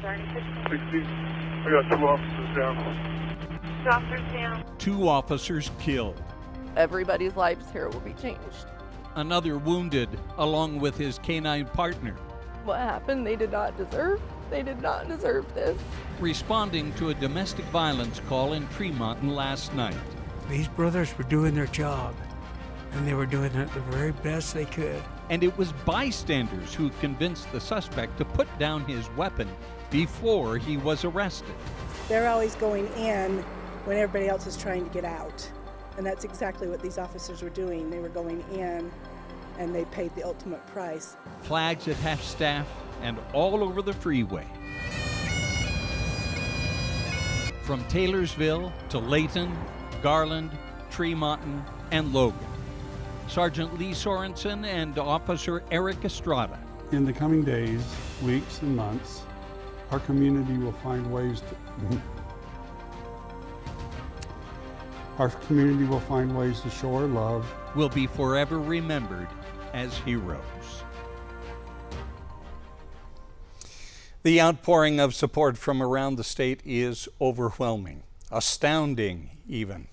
60. I got 2 officers down. 2 officers down. 2 officers killed. Everybody's lives here will be changed. Another wounded, along with his canine partner. What happened, they did not deserve. They did not deserve this. Responding to a domestic violence call in Tremonton last night. These brothers were doing their job, and they were doing it the very best they could. And it was bystanders who convinced the suspect to put down his weapon before he was arrested. They're always going in when everybody else is trying to get out. And that's exactly what these officers were doing. They were going in, and they paid the ultimate price. Flags at half-staff and all over the freeway. From Taylorsville to Layton, Garland, Tremonton, and Logan. Sergeant Lee Sorensen and Officer Eric Estrada. In the coming days, weeks, and months, our community will find ways to show our love. Will be forever remembered as heroes. The outpouring of support from around the state is overwhelming, astounding even.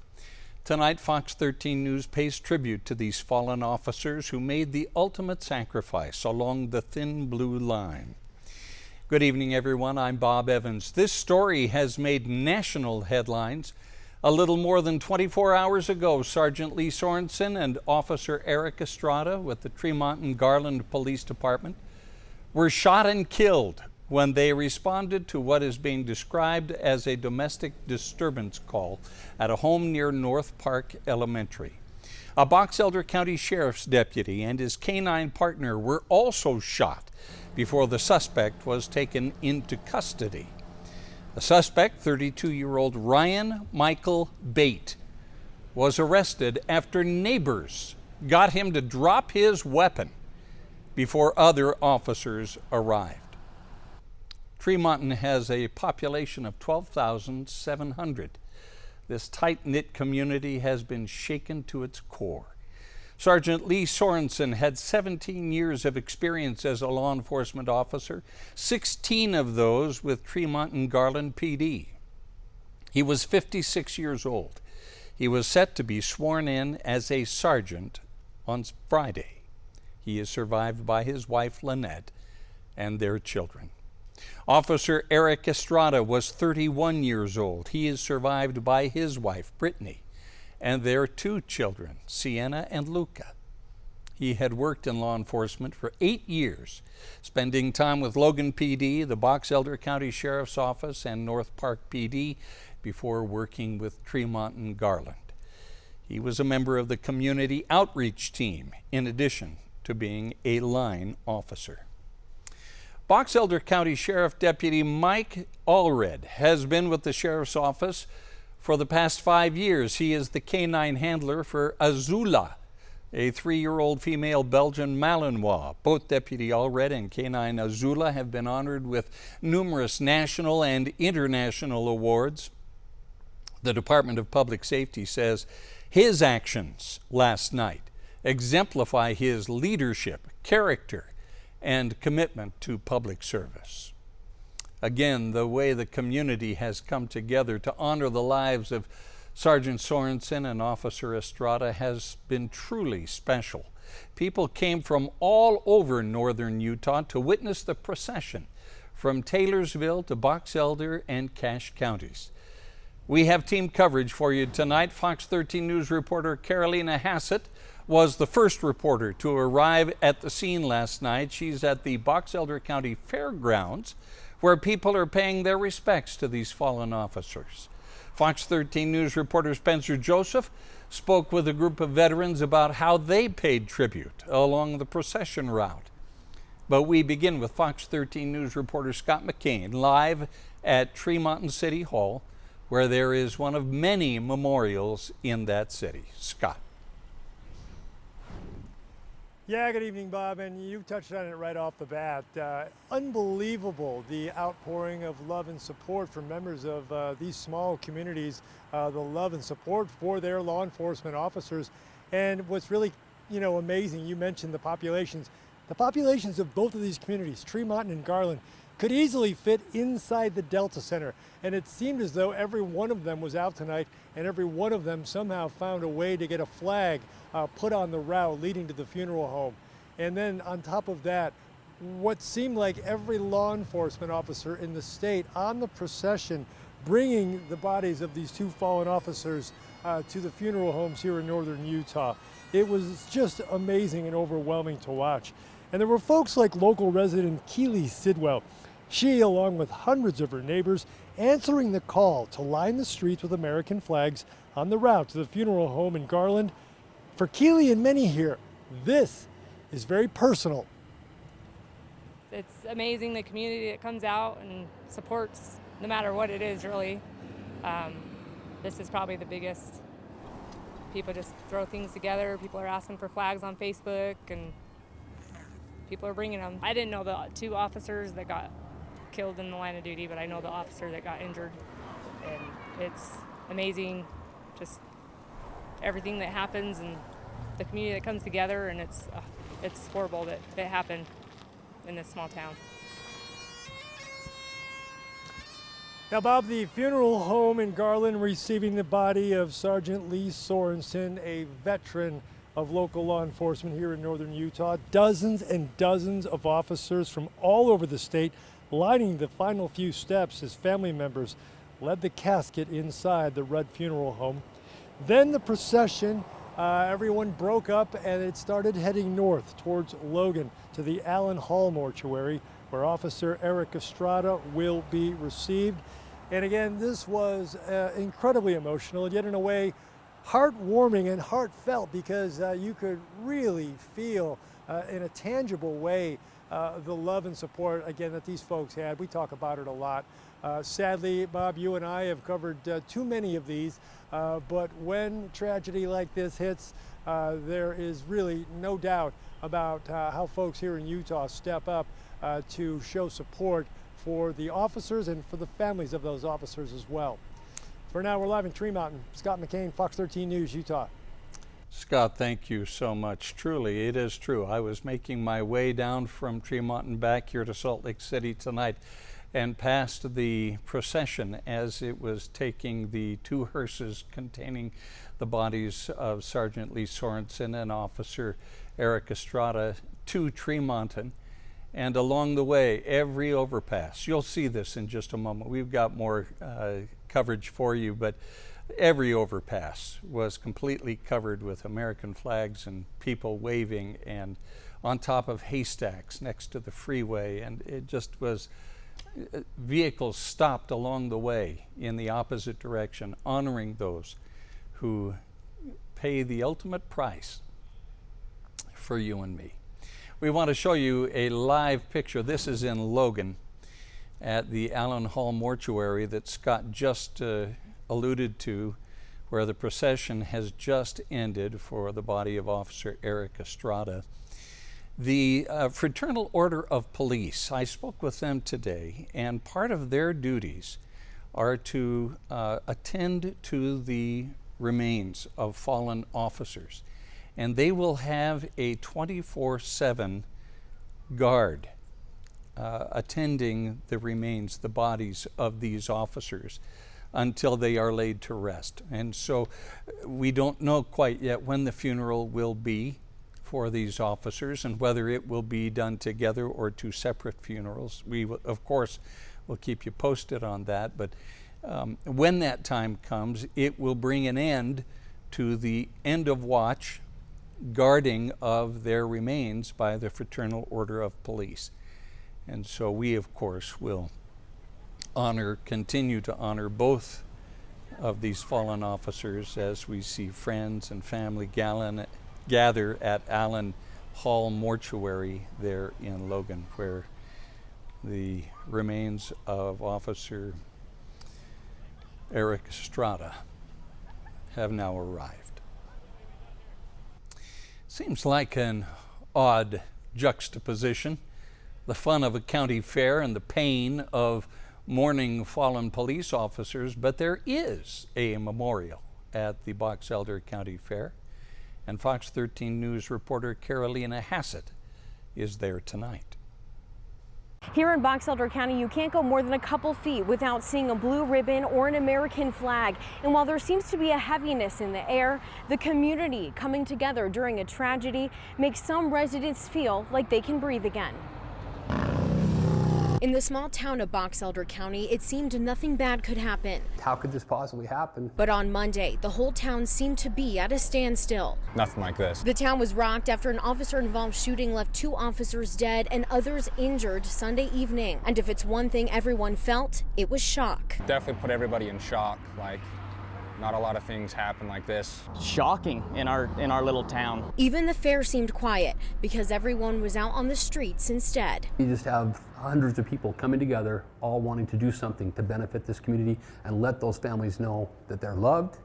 Tonight, Fox 13 News pays tribute to these fallen officers who made the ultimate sacrifice along the thin blue line. Good evening, everyone. I'm Bob Evans. This story has made national headlines. A little more than 24 hours ago, Sergeant Lee Sorensen and Officer Eric Estrada with the Tremonton Garland Police Department were shot and killed when they responded to what is being described as a domestic disturbance call at a home near North Park Elementary. A Box Elder County Sheriff's deputy and his canine partner were also shot before the suspect was taken into custody. The suspect, 32-year-old Ryan Michael Bate, was arrested after neighbors got him to drop his weapon before other officers arrived. Tremonton has a population of 12,700. This tight-knit community has been shaken to its core. Sergeant Lee Sorensen had 17 years of experience as a law enforcement officer, 16 of those with Tremonton Garland PD. He was 56 years old. He was set to be sworn in as a sergeant on Friday. He is survived by his wife, Lynette, and their children. Officer Eric Estrada was 31 years old. He is survived by his wife, Brittany, and their 2 children, Sienna and Luca. He had worked in law enforcement for 8 years, spending time with Logan PD, the Box Elder County Sheriff's Office, and North Park PD before working with Tremonton Garland. He was a member of the community outreach team, in addition to being a line officer. Box Elder County Sheriff Deputy Mike Allred has been with the Sheriff's Office for the past 5 years. He is the canine handler for Azula, a 3-year-old female Belgian Malinois. Both Deputy Allred and canine Azula have been honored with numerous national and international awards. The Department of Public Safety says his actions last night exemplify his leadership, character, and commitment to public service. Again, the way the community has come together to honor the lives of Sergeant Sorensen and Officer Estrada has been truly special. People came from all over northern Utah to witness the procession from Taylorsville to Box Elder and Cache counties. We have team coverage for you tonight. Fox 13 News reporter Carolina Hassett was the first reporter to arrive at the scene last night. She's at the Box Elder County Fairgrounds, where people are paying their respects to these fallen officers. Fox 13 News reporter Spencer Joseph spoke with a group of veterans about how they paid tribute along the procession route. But we begin with Fox 13 News reporter Scott McCain live at Tremonton City Hall, where there is one of many memorials in that city. Scott. Yeah, good evening, Bob, and you touched on it right off the bat. Unbelievable, the outpouring of love and support from members of these small communities, the love and support for their law enforcement officers. And what's really, amazing, you mentioned the populations. The populations of both of these communities, Tremonton and Garland, could easily fit inside the Delta Center. And it seemed as though every one of them was out tonight, and every one of them somehow found a way to get a flag put on the route leading to the funeral home. And then on top of that, what seemed like every law enforcement officer in the state on the procession bringing the bodies of these two fallen officers to the funeral homes here in northern Utah. It was just amazing and overwhelming to watch. And there were folks like local resident Keely Sidwell. She, along with hundreds of her neighbors, answering the call to line the streets with American flags on the route to the funeral home in Garland. For Keely and many here, this is very personal. It's amazing the community that comes out and supports no matter what it is, really. This is probably the biggest. People just throw things together. People are asking for flags on Facebook, and people are bringing them. I didn't know the two officers that got killed in the line of duty, but I know the officer that got injured. And it's amazing, just everything that happens and the community that comes together, and it's horrible that it happened in this small town. Now, Bob, the funeral home in Garland receiving the body of Sergeant Lee Sorensen, a veteran of local law enforcement here in northern Utah. Dozens and dozens of officers from all over the state lining the final few steps as family members led the casket inside the Rudd Funeral Home. Then the procession, everyone broke up and it started heading north towards Logan to the Allen Hall Mortuary, where Officer Eric Estrada will be received. And again, this was incredibly emotional, and yet in a way heartwarming and heartfelt, because you could really feel in a tangible way the love and support, again, that these folks had. We talk about it a lot. Sadly, Bob, you and I have covered too many of these, but when tragedy like this hits, there is really no doubt about how folks here in Utah step up to show support for the officers and for the families of those officers as well. For now, we're live in Tree Mountain. Scott McCain, Fox 13 News, Utah. Scott, thank you so much. Truly, it is true. I was making my way down from Tree Mountain back here to Salt Lake City tonight and passed the procession as it was taking the two hearses containing the bodies of Sergeant Lee Sorensen and Officer Eric Estrada to Tree Mountain. And along the way, every overpass, you'll see this in just a moment. We've got more coverage for you, but every overpass was completely covered with American flags and people waving, and on top of haystacks next to the freeway. And it just was, vehicles stopped along the way in the opposite direction, honoring those who pay the ultimate price for you and me. We want to show you a live picture. This is in Logan at the Allen Hall Mortuary that Scott just alluded to, where the procession has just ended for the body of Officer Eric Estrada. The Fraternal Order of Police, I spoke with them today, and part of their duties are to attend to the remains of fallen officers. And they will have a 24/7 guard attending the remains, the bodies of these officers, until they are laid to rest. And so we don't know quite yet when the funeral will be for these officers and whether it will be done together or two separate funerals. We, of course, will keep you posted on that, but when that time comes, it will bring an end to the end of watch guarding of their remains by the Fraternal Order of Police. And so we, of course, will continue to honor both of these fallen officers as we see friends and family gather at Allen Hall Mortuary there in Logan, where the remains of Officer Eric Estrada have now arrived. Seems like an odd juxtaposition, the fun of a county fair and the pain of mourning fallen police officers, but there is a memorial at the Box Elder County Fair, and Fox 13 News reporter Carolina Hassett is there tonight. Here in Box Elder County, you can't go more than a couple feet without seeing a blue ribbon or an American flag. And while there seems to be a heaviness in the air, the community coming together during a tragedy makes some residents feel like they can breathe again. In the small town of Box Elder County, it seemed nothing bad could happen. How could this possibly happen? But on Monday, the whole town seemed to be at a standstill. Nothing like this. The town was rocked after an officer-involved shooting left 2 officers dead and others injured Sunday evening. And if it's one thing everyone felt, it was shock. Definitely put everybody in shock. Like, not a lot of things happen like this. Shocking in our little town. Even the fair seemed quiet because everyone was out on the streets instead. You just have hundreds of people coming together, all wanting to do something to benefit this community and let those families know that they're loved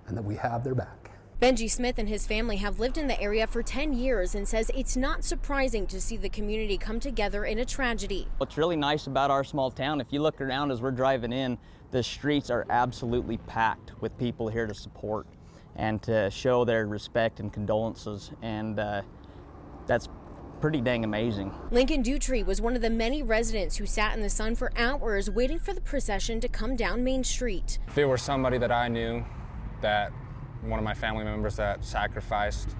and that we have their back. Benji Smith and his family have lived in the area for 10 years and says it's not surprising to see the community come together in a tragedy. What's really nice about our small town, if you look around as we're driving in, the streets are absolutely packed with people here to support and to show their respect and condolences, and that's pretty dang amazing. Lincoln Dutry was one of the many residents who sat in the sun for hours waiting for the procession to come down Main Street. If it were somebody that I knew, that one of my family members that sacrificed,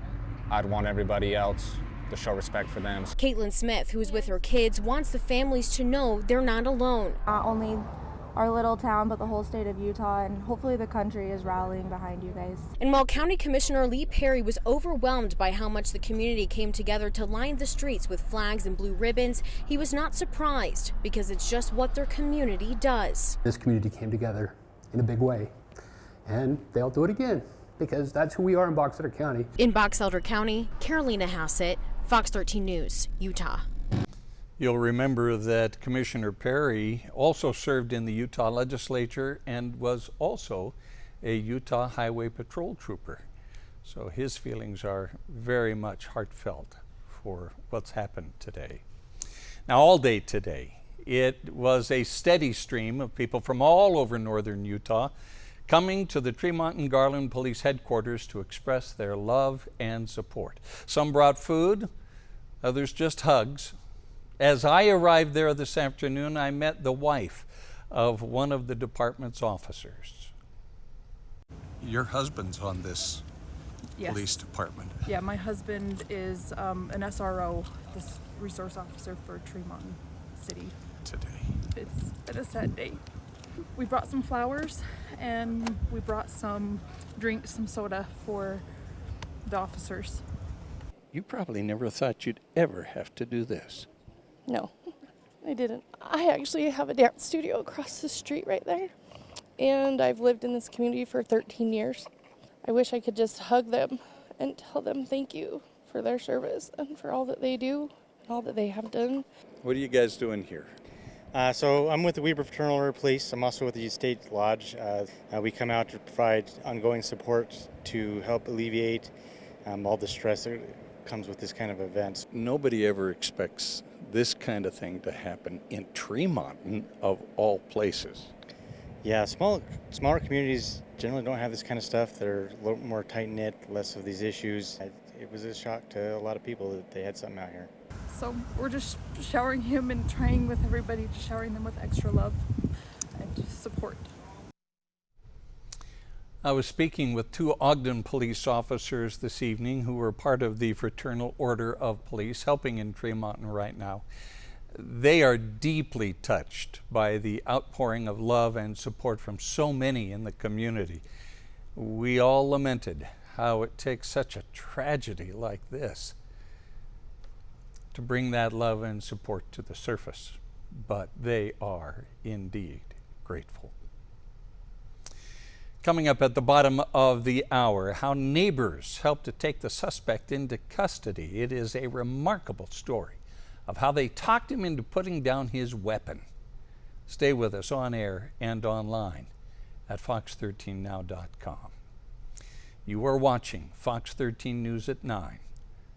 I'd want everybody else to show respect for them. Caitlin Smith, who is with her kids, wants the families to know they're not alone. Not only our little town, but the whole state of Utah, and hopefully the country is rallying behind you guys. And while County Commissioner Lee Perry was overwhelmed by how much the community came together to line the streets with flags and blue ribbons, he was not surprised because it's just what their community does. This community came together in a big way, and they'll do it again because that's who we are in Box Elder County. In Box Elder County, Carolina Hassett, Fox 13 News, Utah. You'll remember that Commissioner Perry also served in the Utah legislature and was also a Utah Highway Patrol trooper. So his feelings are very much heartfelt for what's happened today. Now, all day today, it was a steady stream of people from all over northern Utah coming to the Tremont and Garland Police Headquarters to express their love and support. Some brought food, others just hugs. As I arrived there this afternoon, I met the wife of one of the department's officers. Your husband's on this police department. Yeah, my husband is an SRO, this resource officer for Tremont City. Today. It's been a sad day. We brought some flowers and we brought some drinks, some soda for the officers. You probably never thought you'd ever have to do this. No, I didn't. I actually have a dance studio across the street right there, and I've lived in this community for 13 years. I wish I could just hug them and tell them thank you for their service and for all that they do, and all that they have done. What are you guys doing here? So I'm with the Weber Fraternal Order of Police. I'm also with the State Lodge. We come out to provide ongoing support to help alleviate all the stress that comes with this kind of events. Nobody ever expects this kind of thing to happen in Tremont, of all places. Yeah, smaller communities generally don't have this kind of stuff. They're a little more tight-knit, less of these issues. It was a shock to a lot of people that they had something out here. So we're just showering him and trying with everybody, just showering them with extra love and support. I was speaking with 2 Ogden police officers this evening who were part of the Fraternal Order of Police helping in Tremont right now. They are deeply touched by the outpouring of love and support from so many in the community. We all lamented how it takes such a tragedy like this to bring that love and support to the surface, but they are indeed grateful. Coming up at the bottom of the hour, how neighbors helped to take the suspect into custody. It is a remarkable story of how they talked him into putting down his weapon. Stay with us on air and online at fox13now.com. You are watching Fox 13 News at 9,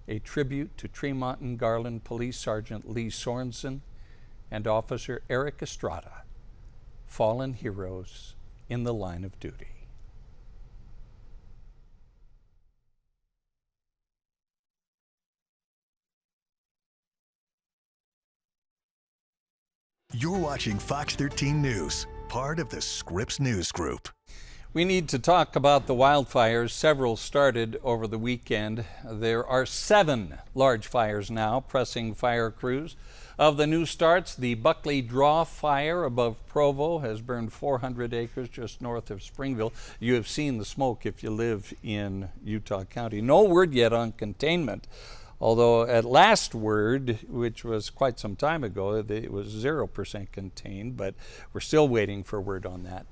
a tribute to Tremont and Garland Police Sergeant Lee Sorensen and Officer Eric Estrada, fallen heroes in the line of duty. You're watching Fox 13 News, part of the Scripps News Group. We need to talk about the wildfires. Several started over the weekend. There are 7 large fires now pressing fire crews. Of the new starts, the Buckley Draw fire above Provo has burned 400 acres just north of Springville. You have seen the smoke if you live in Utah County. No word yet on containment, although at last word, which was quite some time ago, it was 0% contained, but we're still waiting for word on that.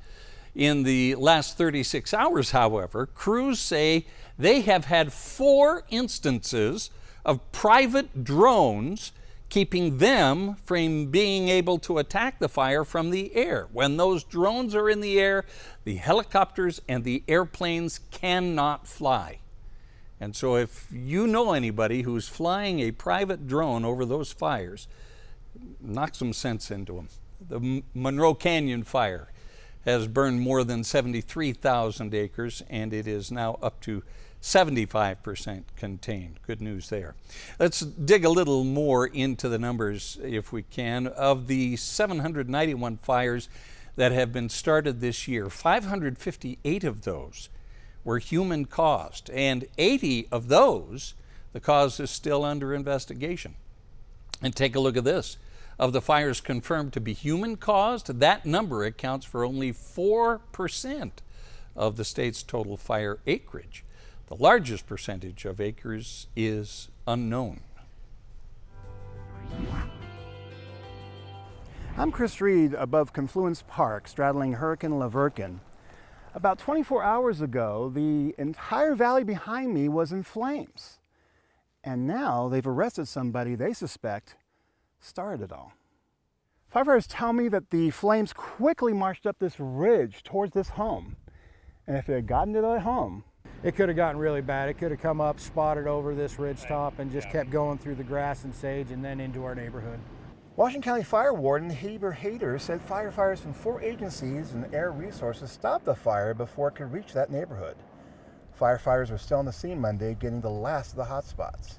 In the last 36 hours, however, crews say they have had 4 instances of private drones keeping them from being able to attack the fire from the air. When those drones are in the air, the helicopters and the airplanes cannot fly. And so if you know anybody who's flying a private drone over those fires, knock some sense into them. The Monroe Canyon fire has burned more than 73,000 acres, and it is now up to 75% contained. Good news there. Let's dig a little more into the numbers if we can. Of the 791 fires that have been started this year, 558 of those were human caused, and 80 of those, the cause is still under investigation. And take a look at this. Of the fires confirmed to be human caused, that number accounts for only 4% of the state's total fire acreage. The largest percentage of acres is unknown. I'm Chris Reed above Confluence Park, straddling Hurricane Laverkin. About 24 hours ago, the entire valley behind me was in flames. And now they've arrested somebody they suspect started it all. Firefighters tell me that the flames quickly marched up this ridge towards this home. And if it had gotten to that home, it could have gotten really bad. It could have come up, spotted over this ridge top, and just kept going through the grass and sage and then into our neighborhood. Washington County Fire Warden Heber Hayter said firefighters from 4 agencies and Air Resources stopped the fire before it could reach that neighborhood. Firefighters were still on the scene Monday, getting the last of the hot spots.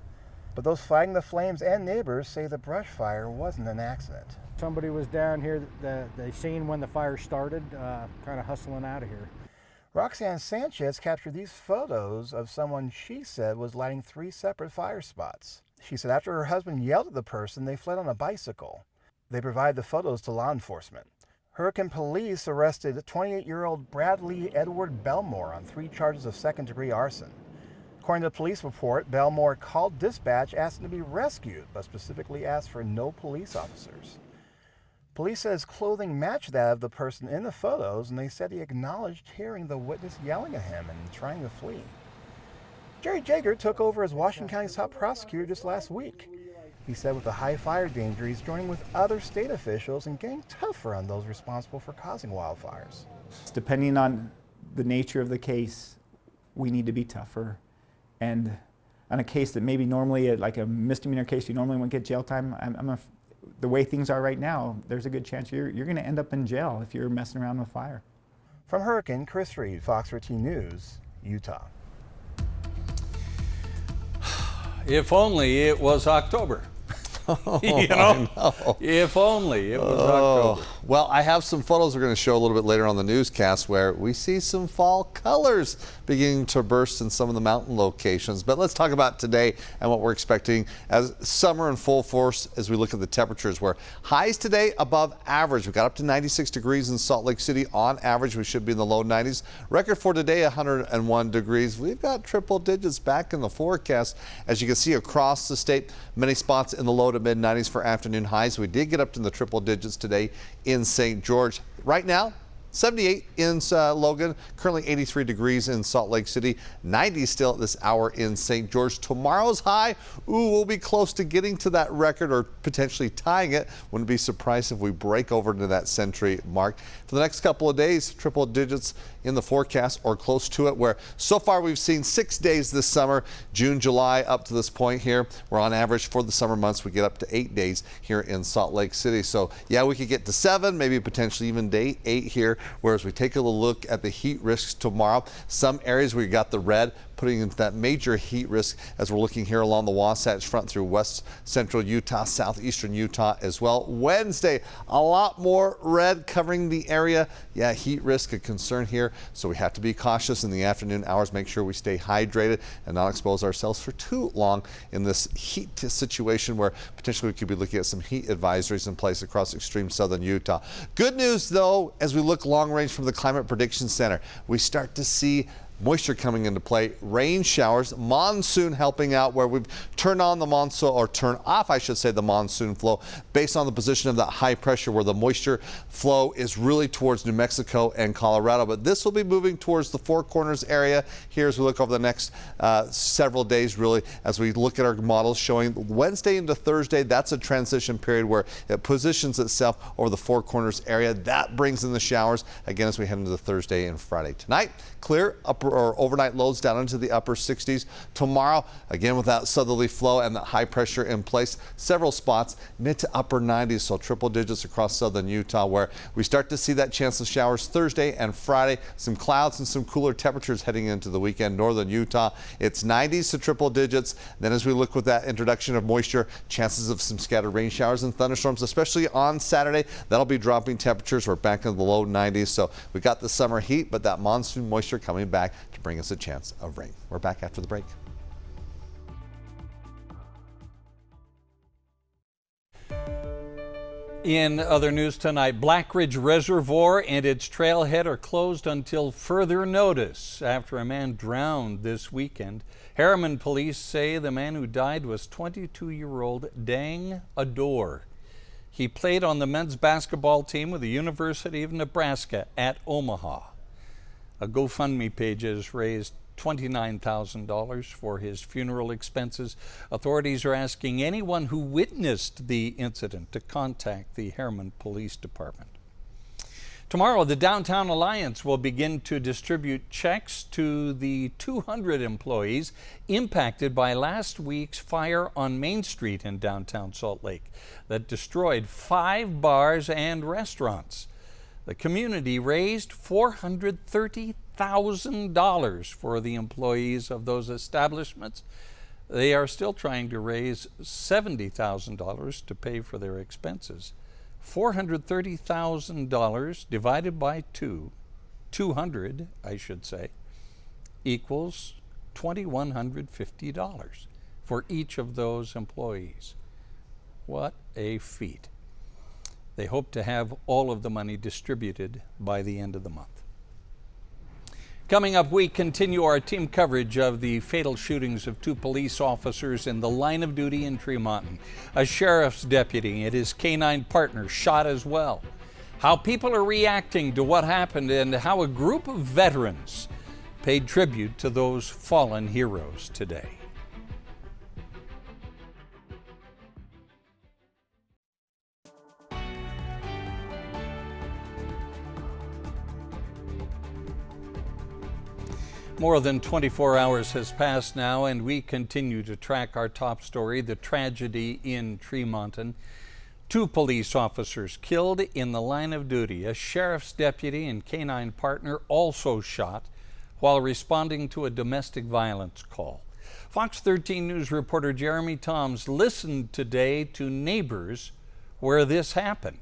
But those fighting the flames and neighbors say the brush fire wasn't an accident. Somebody was down here, they seen when the fire started, kind of hustling out of here. Roxanne Sanchez captured these photos of someone she said was lighting 3 separate fire spots. She said after her husband yelled at the person, they fled on a bicycle. They provided the photos to law enforcement. Hurricane police arrested 28-year-old Bradley Edward Belmore on 3 charges of second-degree arson. According to the police report, Belmore called dispatch asking to be rescued, but specifically asked for no police officers. Police says clothing matched that of the person in the photos, and they said he acknowledged hearing the witness yelling at him and trying to flee. Jerry Jager took over as Washington County's top prosecutor just last week. He said with the high fire danger, he's joining with other state officials and getting tougher on those responsible for causing wildfires. Depending on the nature of the case, we need to be tougher. And on a case that maybe normally, like a misdemeanor case, you normally won't get jail time, the way things are right now, there's a good chance you're going to end up in jail if you're messing around with fire. From Hurricane, Chris Reed, Fox 13 News, Utah. If only it was October. You know? If only it was October. Well, I have some photos we're going to show a little bit later on the newscast where we see some fall colors beginning to burst in some of the mountain locations. But let's talk about today and what we're expecting as summer in full force as we look at the temperatures, where highs today above average. We got up to 96 degrees in Salt Lake City. On average, we should be in the low 90s. Record for today, 101 degrees. We've got triple digits back in the forecast. As you can see across the state, many spots in the low to mid 90s for afternoon highs. We did get up to the triple digits today in St. George. Right now, 78 in Logan, currently 83 degrees in Salt Lake City, 90 still at this hour in St. George. Tomorrow's high, we'll be close to getting to that record or potentially tying it. Wouldn't be surprised if we break over into that century mark. For the next couple of days, triple digits in the forecast or close to it, where so far we've seen 6 days this summer, June, July up to this point here. We're on average for the summer months, we get up to 8 days here in Salt Lake City. So yeah, we could get to 7, maybe potentially even day 8 here. Whereas we take a look at the heat risks tomorrow, some areas we got the red, putting into that major heat risk as we're looking here along the Wasatch Front through west central Utah, southeastern Utah as well. Wednesday, a lot more red covering the area. Yeah, heat risk a concern here, so we have to be cautious in the afternoon hours. Make sure we stay hydrated and not expose ourselves for too long in this heat situation where potentially we could be looking at some heat advisories in place across extreme southern Utah. Good news though, as we look long range from the Climate Prediction Center, we start to see moisture coming into play, rain showers, monsoon helping out where we've turned on the monsoon, or turn off, I should say, the monsoon flow based on the position of that high pressure where the moisture flow is really towards New Mexico and Colorado. But this will be moving towards the Four Corners area here as we look over the next several days, really, as we look at our models showing Wednesday into Thursday. That's a transition period where it positions itself over the Four Corners area. That brings in the showers again as we head into the Thursday and Friday. Tonight, clear upper or overnight lows down into the upper 60s. Tomorrow, again with that southerly flow and that high pressure in place, several spots mid to upper 90s, so triple digits across southern Utah, where we start to see that chance of showers Thursday and Friday. Some clouds and some cooler temperatures heading into the weekend. Northern Utah, it's 90s to triple digits. Then as we look with that introduction of moisture, chances of some scattered rain showers and thunderstorms, especially on Saturday. That'll be dropping temperatures. We're back in the low 90s, so we got the summer heat, but that monsoon moisture coming back to bring us a chance of rain. We're back after the break. In other news tonight, Black Ridge Reservoir and its trailhead are closed until further notice after a man drowned this weekend. Harriman police say the man who died was 22-year-old Dang Ador. He played on the men's basketball team with the University of Nebraska at Omaha. A GoFundMe page has raised $29,000 for his funeral expenses. Authorities are asking anyone who witnessed the incident to contact the Harriman Police Department. Tomorrow, the Downtown Alliance will begin to distribute checks to the 200 employees impacted by last week's fire on Main Street in downtown Salt Lake that destroyed 5 bars and restaurants. The community raised $430,000 for the employees of those establishments. They are still trying to raise $70,000 to pay for their expenses. $430,000 divided by 200, I should say, equals $2,150 for each of those employees. What a feat. They hope to have all of the money distributed by the end of the month. Coming up, we continue our team coverage of the fatal shootings of 2 police officers in the line of duty in Tremonton. A sheriff's deputy and his canine partner shot as well. How people are reacting to what happened and how a group of veterans paid tribute to those fallen heroes today. More than 24 hours has passed now, and we continue to track our top story, the tragedy in Tremonton. 2 police officers killed in the line of duty. A sheriff's deputy and canine partner also shot while responding to a domestic violence call. Fox 13 News reporter Jeremy Toms listened today to neighbors where this happened.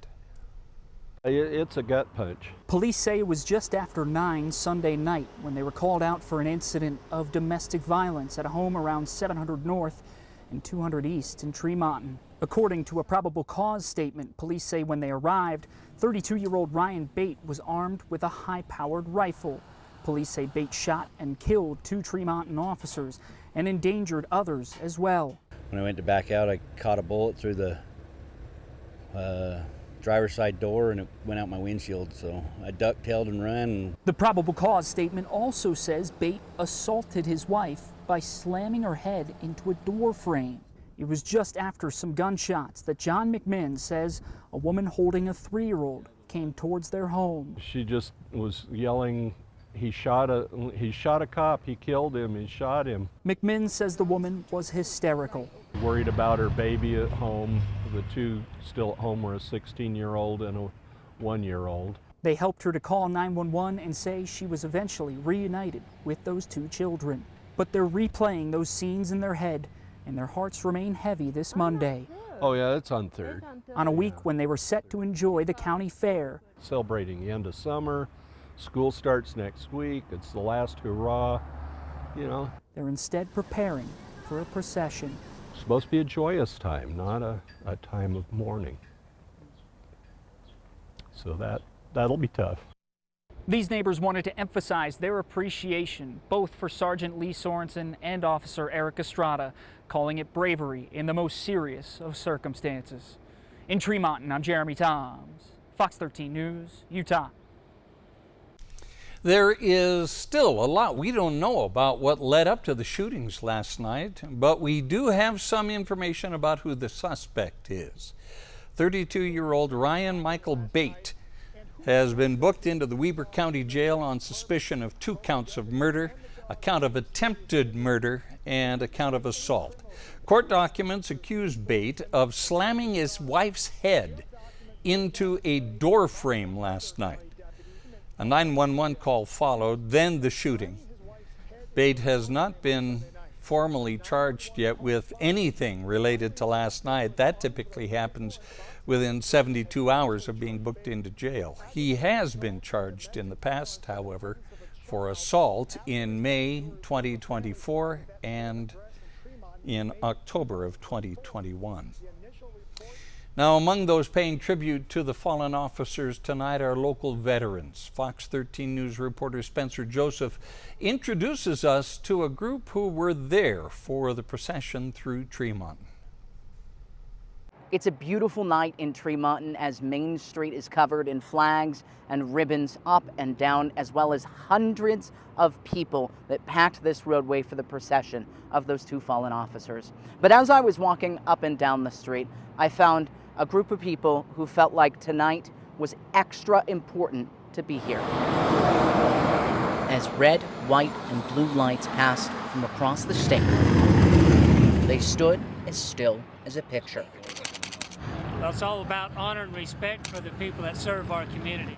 It's a gut punch. Police say it was just after 9 Sunday night when they were called out for an incident of domestic violence at a home around 700 North and 200 East in Tremonton. According to a probable cause statement, police say when they arrived, 32-year-old Ryan Bate was armed with a high-powered rifle. Police say Bate shot and killed 2 Tremonton officers and endangered others as well. When I went to back out, I caught a bullet through the driver's side door and it went out my windshield, so I duck-tailed and ran. The probable cause statement also says Bate assaulted his wife by slamming her head into a door frame. It was just after some gunshots that John McMinn says a woman holding a 3-year-old came towards their home. She just was yelling, he shot a cop, he killed him, he shot him. McMinn says the woman was hysterical. Worried about her baby at home. The 2 still at home were a 16-year-old and a 1-year-old. They helped her to call 911 and say she was eventually reunited with those 2 children. but they're replaying those scenes in their head, and their hearts remain heavy this Monday. Oh yeah, it's on 3rd. On a week when they were set to enjoy the county fair. Celebrating the end of summer, school starts next week, it's the last hurrah, you know. They're instead preparing for a procession. It's supposed to be a joyous time, not a time of mourning. So that'll be tough. These neighbors wanted to emphasize their appreciation both for Sergeant Lee Sorensen and Officer Eric Estrada, calling it bravery in the most serious of circumstances. In Tremonton, I'm Jeremy Toms, Fox 13 News, Utah. There is still a lot we don't know about what led up to the shootings last night, but we do have some information about who the suspect is. 32-year-old Ryan Michael Bate has been booked into the Weber County Jail on suspicion of 2 counts of murder, a count of attempted murder, and a count of assault. Court documents accuse Bate of slamming his wife's head into a door frame last night. A 911 call followed, then the shooting. Bate has not been formally charged yet with anything related to last night. That typically happens within 72 hours of being booked into jail. He has been charged in the past, however, for assault in May 2024 and in October of 2021. Now, among those paying tribute to the fallen officers tonight are local veterans. Fox 13 News reporter Spencer Joseph introduces us to a group who were there for the procession through Tremonton. It's a beautiful night in Tremonton as Main Street is covered in flags and ribbons up and down, as well as hundreds of people that packed this roadway for the procession of those 2 fallen officers. But as I was walking up and down the street, I found a group of people who felt like tonight was extra important to be here. As red, white, and blue lights passed from across the state, they stood as still as a picture. Well, it's all about honor and respect for the people that serve our community.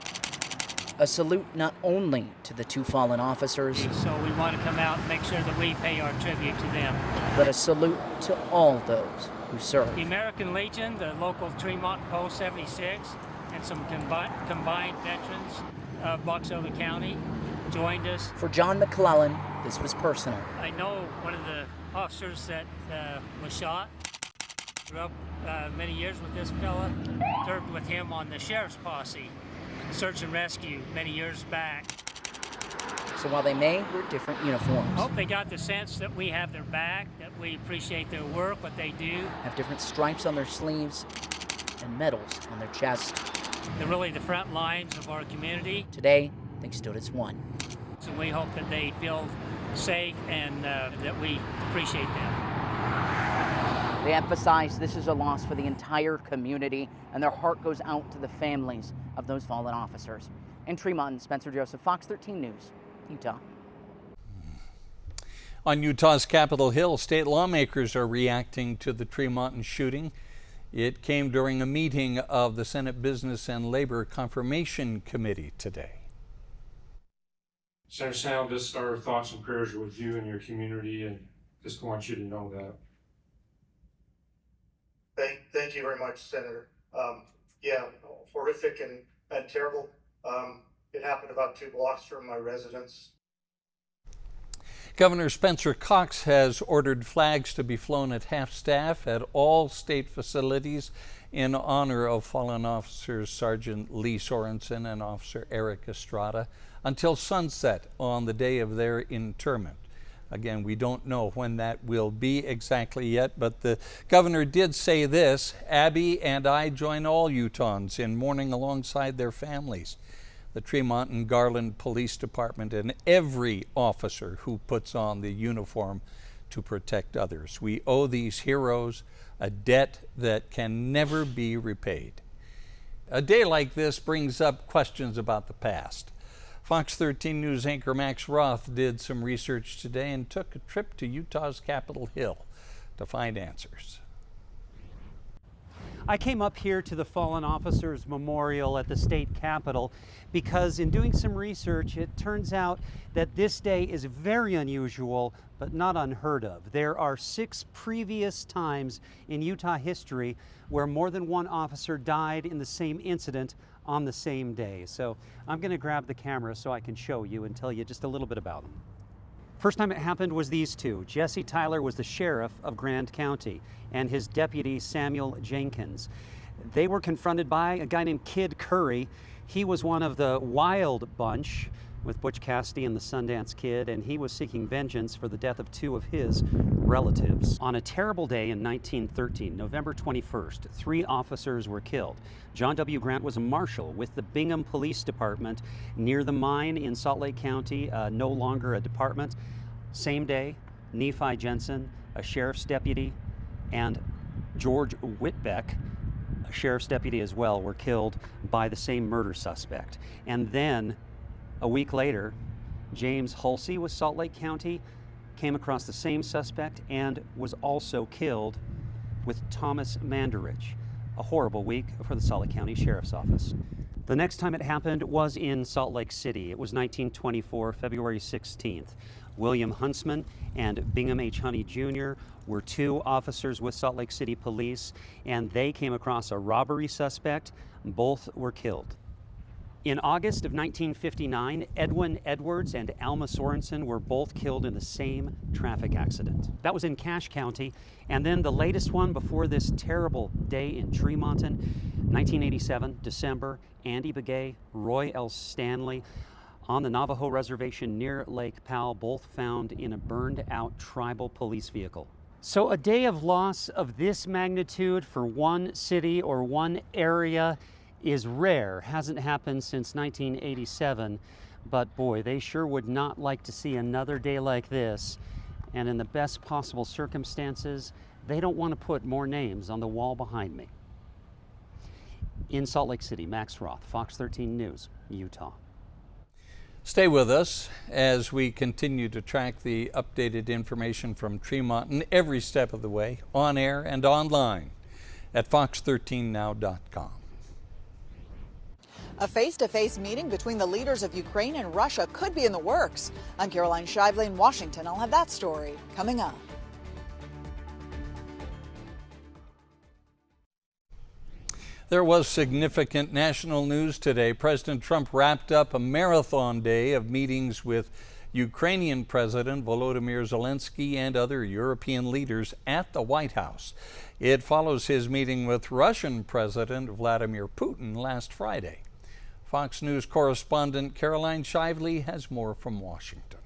A salute not only to the 2 fallen officers, So we want to come out and make sure that we pay our tribute to them. but a salute to all those who serve. The American Legion, the local Tremont Post 76, and some combined veterans of Box Elder County joined us. For John McClellan, this was personal. I know one of the officers that was shot. Grew up many years with this fella. Served with him on the sheriff's posse, search and rescue many years back. So while they may wear different uniforms, Hope they got the sense that we have their back, that we appreciate their work, what they do. have different stripes on their sleeves and medals on their chest, They're really the front lines of our community. today they stood as one. So we hope that they feel safe and that we appreciate them. They emphasize this is a loss for the entire community, and their heart goes out to the families of those fallen officers. In Tremonton, Spencer Joseph, Fox 13 News, Utah. On Utah's Capitol Hill, state lawmakers are reacting to the Tremonton shooting. It came during a meeting of the Senate Business and Labor Confirmation Committee today. Senator Sal, just our thoughts and prayers are with you and your community, and just want you to know that. Thank you very much, Senator. Yeah, horrific and terrible. It happened about 2 blocks from my residence. Governor Spencer Cox has ordered flags to be flown at half-staff at all state facilities in honor of fallen officers Sergeant Lee Sorensen and Officer Eric Estrada until sunset on the day of their interment. Again, we don't know when that will be exactly yet, but the governor did say this: Abby and I join all Utahns in mourning alongside their families, the Tremonton Garland Police Department, and every officer who puts on the uniform to protect others. We owe these heroes a debt that can never be repaid. A day like this brings up questions about the past. Fox 13 News anchor Max Roth did some research today and took a trip to Utah's Capitol Hill to find answers. I came up here to the Fallen Officers Memorial at the state capitol because in doing some research, it turns out that this day is very unusual, but not unheard of. There are 6 previous times in Utah history where more than one officer died in the same incident on the same day. So I'm going to grab the camera so I can show you and tell you just a little bit about them. First time it happened was these two. Jesse Tyler was the sheriff of Grand County and his deputy Samuel Jenkins. They were confronted by a guy named Kid Curry. He was one of the Wild Bunch with Butch Cassidy and the Sundance Kid, and he was seeking vengeance for the death of 2 of his relatives. On a terrible day in 1913, November 21st, 3 officers were killed. John W. Grant was a marshal with the Bingham Police Department near the mine in Salt Lake County, no longer a department. Same day, Nephi Jensen, a sheriff's deputy, and George Whitbeck, a sheriff's deputy as well, were killed by the same murder suspect. And then a week later, James Hulsey with Salt Lake County came across the same suspect and was also killed with Thomas Mandarich. A horrible week for the Salt Lake County Sheriff's Office. The next time it happened was in Salt Lake City. It was 1924, February 16th. William Huntsman and Bingham H. Honey Jr. were 2 officers with Salt Lake City Police, and they came across a robbery suspect. Both were killed. In August of 1959, Edwin Edwards and Alma Sorensen were both killed in the same traffic accident. That was in Cache County. And then the latest one before this terrible day in Tremonton, 1987, December, Andy Begay, Roy L. Stanley on the Navajo Reservation near Lake Powell, both found in a burned out tribal police vehicle. So a day of loss of this magnitude for one city or one area is rare. Hasn't happened since 1987, but boy, they sure would not like to see another day like this. And in the best possible circumstances, they don't want to put more names on the wall behind me. In Salt Lake City, Max Roth, Fox 13 News, Utah. Stay with us as we continue to track the updated information from Tremonton every step of the way, on air and online at fox13now.com. A face-to-face meeting between the leaders of Ukraine and Russia could be in the works. I'm Caroline Shively in Washington. I'll have that story coming up. There was significant national news today. President Trump wrapped up a marathon day of meetings with Ukrainian President Volodymyr Zelensky and other European leaders at the White House. It follows his meeting with Russian President Vladimir Putin last Friday. Fox News correspondent Caroline Shively has more from Washington.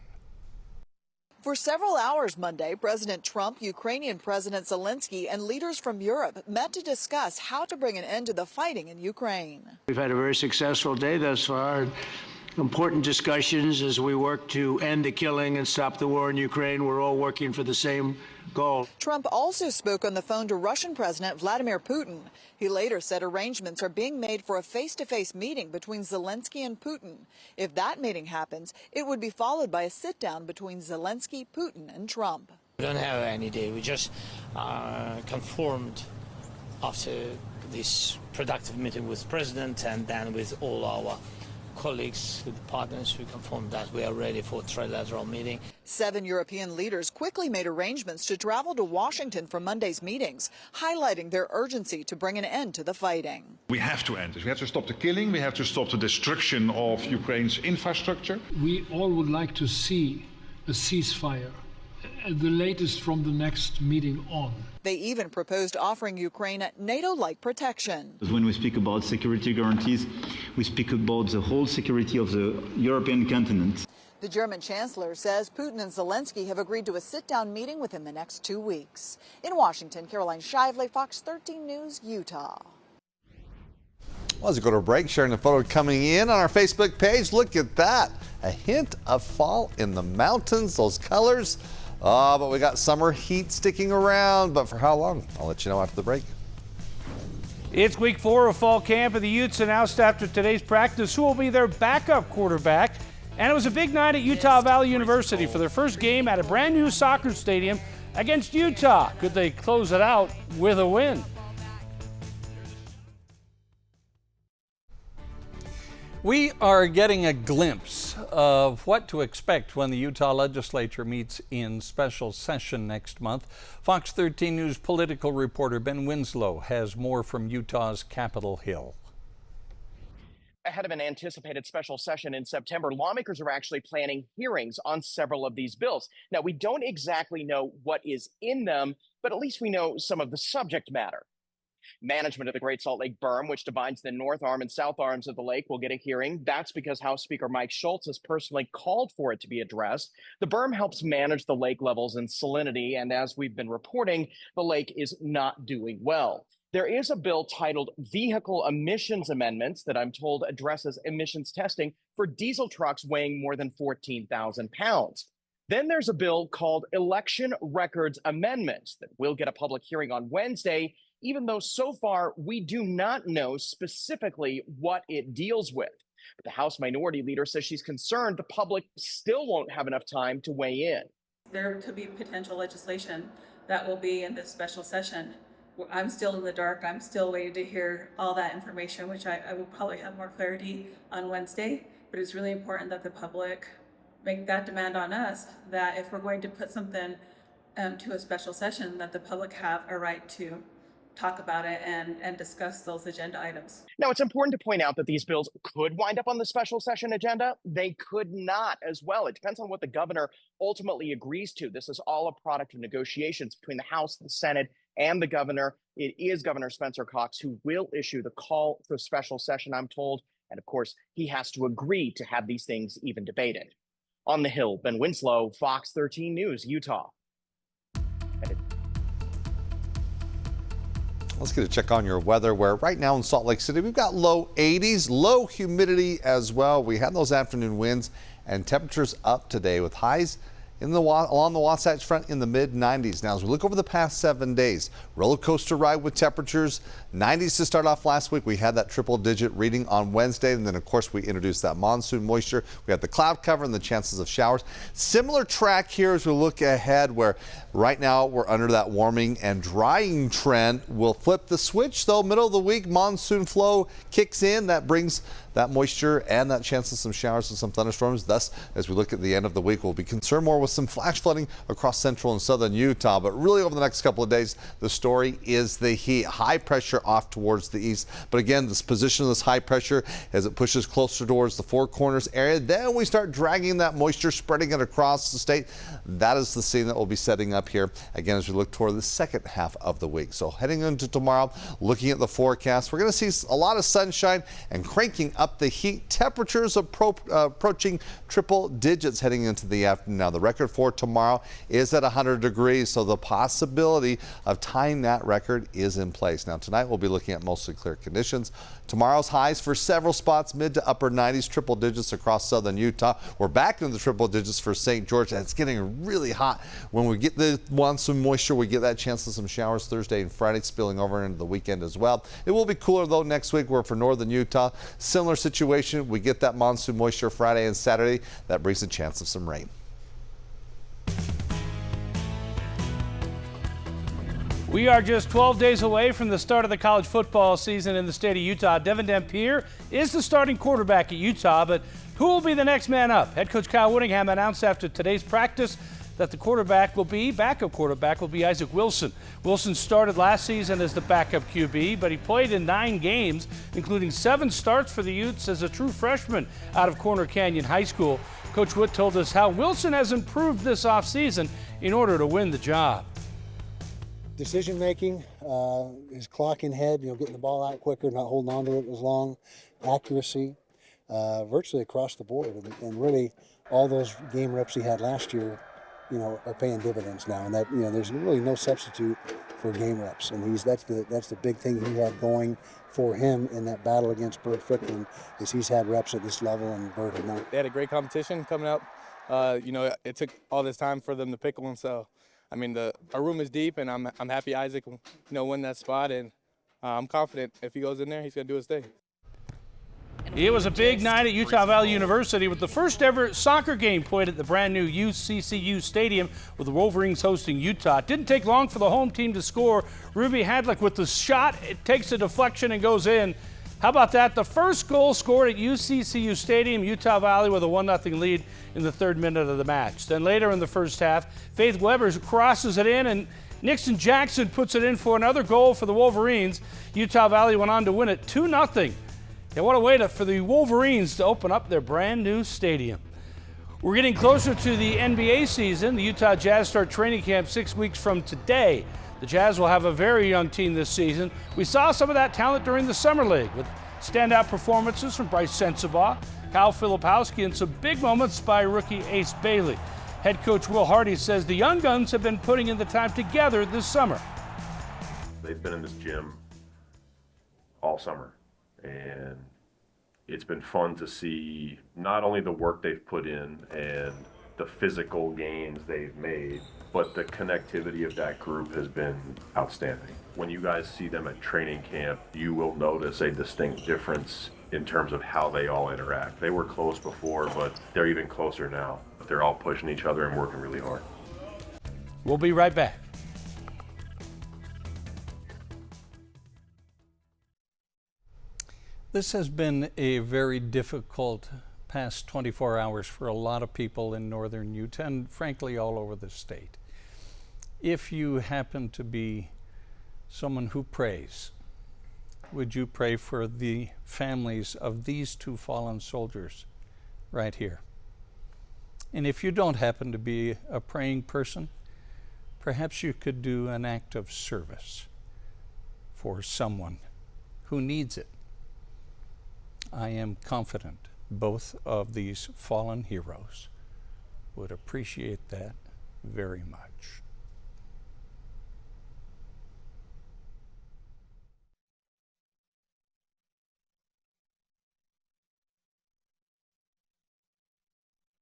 For several hours Monday, President Trump, Ukrainian President Zelensky, and leaders from Europe met to discuss how to bring an end to the fighting in Ukraine. We've had a very successful day thus far. Important discussions as we work to end the killing and stop the war in Ukraine. We're all working for the same goal. Trump also spoke on the phone to Russian President Vladimir Putin. He later said arrangements are being made for a face-to-face meeting between Zelensky and Putin. If that meeting happens, it would be followed by a sit-down between Zelensky, Putin, and Trump. We don't have any day. We just conformed after this productive meeting with the President and then with all our colleagues, with partners, we confirmed that we are ready for a trilateral meeting. 7 European leaders quickly made arrangements to travel to Washington for Monday's meetings, highlighting their urgency to bring an end to the fighting. We have to end this. We have to stop the killing. We have to stop the destruction of Ukraine's infrastructure. We all would like to see a ceasefire, at the latest from the next meeting on. They even proposed offering Ukraine NATO-like protection. When we speak about security guarantees, we speak about the whole security of the European continent. The German chancellor says Putin and Zelensky have agreed to a sit-down meeting within the next 2 weeks. In Washington, Caroline Shively, Fox 13 News, Utah. Well, as we go to a break, sharing a photo coming in on our Facebook page. Look at that. A hint of fall in the mountains, those colors. But we got summer heat sticking around. But for how long? I'll let you know after the break. It's week 4 of fall camp, and the Utes announced after today's practice who will be their backup quarterback. And it was a big night at Utah Valley University for their first game at a brand new soccer stadium against Utah. Could they close it out with a win? We are getting a glimpse of what to expect when the Utah legislature meets in special session next month. Fox 13 News political reporter Ben Winslow has more from Utah's Capitol Hill. Ahead of an anticipated special session in September, lawmakers are actually planning hearings on several of these bills. Now, we don't exactly know what is in them, but at least we know some of the subject matter. Management of the Great Salt Lake berm, which divides the north arm and south arms of the lake, will get a hearing. That's because House Speaker Mike Schultz has personally called for it to be addressed. The berm helps manage the lake levels and salinity, and as we've been reporting, the lake is not doing well. There is a bill titled Vehicle Emissions Amendments that I'm told addresses emissions testing for diesel trucks weighing more than 14,000 pounds. Then there's a bill called Election Records Amendments that will get a public hearing on Wednesday, even though so far we do not know specifically what it deals with. But the House Minority Leader says she's concerned the public still won't have enough time to weigh in. There could be potential legislation that will be in this special session. I'm still in the dark. I'm still waiting to hear all that information, which I will probably have more clarity on Wednesday. But it's really important that the public make that demand on us, that if we're going to put something to a special session, that the public have a right to talk about it and discuss those agenda items. Now, it's important to point out that these bills could wind up on the special session agenda. They could not as well. It depends on what the governor ultimately agrees to. This is all a product of negotiations between the House, the Senate, and the governor. It is Governor Spencer Cox who will issue the call for special session, I'm told. And of course, he has to agree to have these things even debated. On the Hill, Ben Winslow, Fox 13 News, Utah. Let's get a check on your weather, where right now in Salt Lake City, we've got low 80s, low humidity as well. We had those afternoon winds and temperatures up today with highs along the Wasatch Front in the mid-90s. Now, as we look over the past 7 days, roller coaster ride with temperatures, 90s to start off last week. We had that triple-digit reading on Wednesday, and then, of course, we introduced that monsoon moisture. We had the cloud cover and the chances of showers. Similar track here as we look ahead, where right now we're under that warming and drying trend. We'll flip the switch, though. Middle of the week, monsoon flow kicks in. That brings that moisture and that chance of some showers and some thunderstorms. Thus, as we look at the end of the week, we'll be concerned more with some flash flooding across central and southern Utah. But really, over the next couple of days, the story is the heat. High pressure off towards the east. But again, this position of this high pressure as it pushes closer towards the Four Corners area. Then we start dragging that moisture, spreading it across the state. That is the scene that we'll be setting up here again as we look toward the second half of the week. So heading into tomorrow, looking at the forecast, we're going to see a lot of sunshine and cranking up the heat. Temperatures approaching triple digits heading into the afternoon. Now, the record for tomorrow is at 100 degrees, so the possibility of tying that record is in place. Now, tonight we'll be looking at mostly clear conditions. Tomorrow's highs for several spots, mid to upper 90s, triple digits across southern Utah. We're back into the triple digits for St. George, and it's getting really hot. When we get the monsoon moisture, we get that chance of some showers Thursday and Friday, spilling over into the weekend as well. It will be cooler, though, next week. We're for northern Utah. Similar situation. We get that monsoon moisture Friday and Saturday. That brings a chance of some rain. We are just 12 days away from the start of the college football season in the state of Utah. Devin Dampier is the starting quarterback at Utah, but who will be the next man up? Head coach Kyle Whittingham announced after today's practice that the backup quarterback will be Isaac Wilson. Wilson started last season as the backup QB, but he played in 9 games, including 7 starts for the Utes as a true freshman out of Corner Canyon High School. Coach Whitt told us how Wilson has improved this offseason in order to win the job. Decision making, his clocking head, getting the ball out quicker, not holding on to it as long, accuracy, virtually across the board, and really all those game reps he had last year, are paying dividends now, and that there's really no substitute for game reps, and that's the big thing he had going for him in that battle against Bird Ficklin, is he's had reps at this level and Bird had not. They had a great competition coming up. It took all this time for them to pick one, so. I mean, our room is deep, and I'm happy Isaac, win that spot, and I'm confident if he goes in there, he's going to do his thing. It was a big night at Utah Valley University with the first ever soccer game played at the brand new UCCU Stadium with the Wolverines hosting Utah. It didn't take long for the home team to score. Ruby Hadlick with the shot. It takes a deflection and goes in. How about that? The first goal scored at UCCU Stadium, Utah Valley with a 1-0 lead in the 3rd minute of the match. Then later in the first half, Faith Weber crosses it in and Nixon Jackson puts it in for another goal for the Wolverines. Utah Valley went on to win it 2-0. And what a way for the Wolverines to open up their brand new stadium. We're getting closer to the NBA season. The Utah Jazz start training camp 6 weeks from today. The Jazz will have a very young team this season. We saw some of that talent during the Summer League with standout performances from Bryce Sensabaugh, Kyle Filipowski, and some big moments by rookie Ace Bailey. Head coach Will Hardy says the Young Guns have been putting in the time together this summer. They've been in this gym all summer, and it's been fun to see not only the work they've put in and the physical gains they've made, but the connectivity of that group has been outstanding. When you guys see them at training camp, you will notice a distinct difference in terms of how they all interact. They were close before, but they're even closer now. They're all pushing each other and working really hard. We'll be right back. This has been a very difficult past 24 hours for a lot of people in northern Utah and frankly all over the state. If you happen to be someone who prays, would you pray for the families of these 2 fallen soldiers right here? And if you don't happen to be a praying person, perhaps you could do an act of service for someone who needs it. I am confident both of these fallen heroes would appreciate that very much.